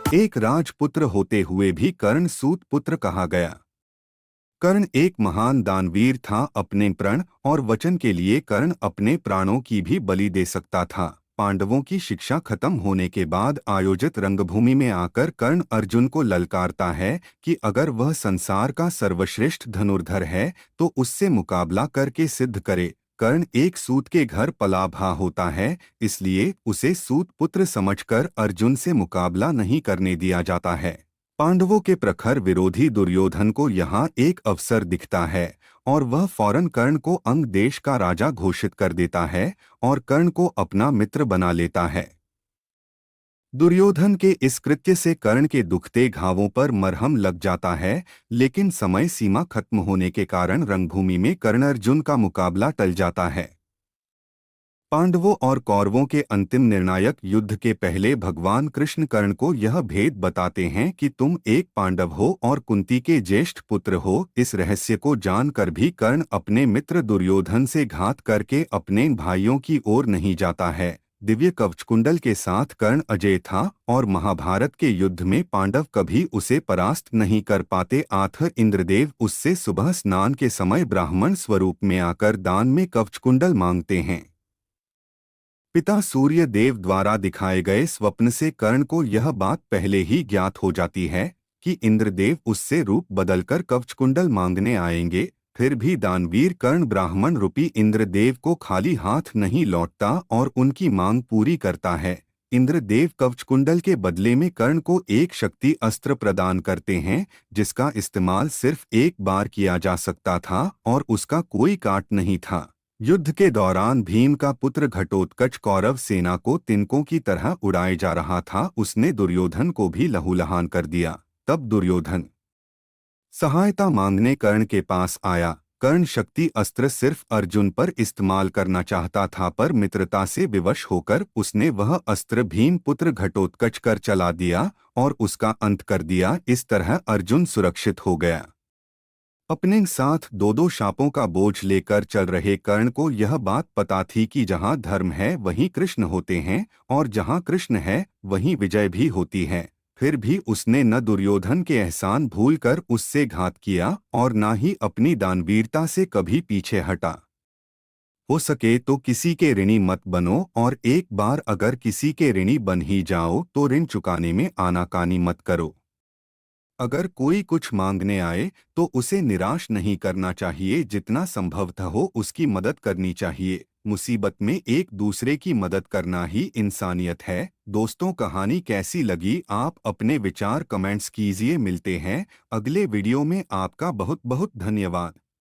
एक राजपुत्र होते हुए भी कर्ण सूत पुत्र कहा गया। कर्ण एक महान दानवीर था। अपने प्रण और वचन के लिए कर्ण अपने प्राणों की भी बलि दे सकता था। पांडवों की शिक्षा खत्म होने के बाद आयोजित रंगभूमि में आकर कर्ण अर्जुन को ललकारता है कि अगर वह संसार का सर्वश्रेष्ठ धनुर्धर है तो उससे मुकाबला करके सिद्ध करे। कर्ण एक सूत के घर पला भा होता है, इसलिए उसे सूत पुत्र समझकर अर्जुन से मुकाबला नहीं करने दिया जाता है। पांडवों के प्रखर विरोधी दुर्योधन को यहाँ एक अवसर दिखता है और वह फौरन कर्ण को अंग देश का राजा घोषित कर देता है और कर्ण को अपना मित्र बना लेता है। दुर्योधन के इस कृत्य से कर्ण के दुखते घावों पर मरहम लग जाता है, लेकिन समय सीमा खत्म होने के कारण रणभूमि में कर्ण अर्जुन का मुकाबला टल जाता है। पांडवों और कौरवों के अंतिम निर्णायक युद्ध के पहले भगवान कृष्ण कर्ण को यह भेद बताते हैं कि तुम एक पांडव हो और कुंती के ज्येष्ठ पुत्र हो। इस रहस्य को जानकर भी कर्ण अपने मित्र दुर्योधन से घात करके अपने भाइयों की ओर नहीं जाता है। दिव्य कवचकुंडल के साथ कर्ण अजय था और महाभारत के युद्ध में पांडव कभी उसे परास्त नहीं कर पाते। आथ इंद्रदेव उससे सुबह स्नान के समय ब्राह्मण स्वरूप में आकर दान में कवचकुंडल मांगते हैं। पिता सूर्य देव द्वारा दिखाए गए स्वप्न से कर्ण को यह बात पहले ही ज्ञात हो जाती है कि इंद्रदेव उससे रूप बदलकर कवचकुंडल मांगने आएंगे। फिर भी दानवीर कर्ण ब्राह्मण रूपी इंद्रदेव को खाली हाथ नहीं लौटता और उनकी मांग पूरी करता है। इंद्रदेव कवचकुंडल के बदले में कर्ण को एक शक्ति अस्त्र प्रदान करते हैं, जिसका इस्तेमाल सिर्फ एक बार किया जा सकता था और उसका कोई काट नहीं था। युद्ध के दौरान भीम का पुत्र घटोत्कच कौरव सेना को तिनकों की तरह उड़ाए जा रहा था। उसने दुर्योधन को भी लहूलुहान कर दिया। तब दुर्योधन सहायता मांगने कर्ण के पास आया। कर्ण शक्ति अस्त्र सिर्फ अर्जुन पर इस्तेमाल करना चाहता था, पर मित्रता से विवश होकर उसने वह अस्त्र भीम पुत्र घटोत्कच कर चला दिया और उसका अंत कर दिया। इस तरह अर्जुन सुरक्षित हो गया। अपने साथ दो दो शापों का बोझ लेकर चल रहे कर्ण को यह बात पता थी कि जहाँ धर्म है वहीं कृष्ण होते हैं और जहाँ कृष्ण है वहीं विजय भी होती है। फिर भी उसने न दुर्योधन के एहसान भूलकर उससे घात किया और न ही अपनी दानवीरता से कभी पीछे हटा। हो सके तो किसी के ऋणी मत बनो, और एक बार अगर किसी के ऋणी बन ही जाओ तो ऋण चुकाने में आनाकानी मत करो। अगर कोई कुछ मांगने आए तो उसे निराश नहीं करना चाहिए, जितना संभवतः हो उसकी मदद करनी चाहिए। मुसीबत में एक दूसरे की मदद करना ही इंसानियत है। दोस्तों, कहानी कैसी लगी आप अपने विचार कमेंट्स कीजिए। मिलते हैं अगले वीडियो में। आपका बहुत बहुत धन्यवाद।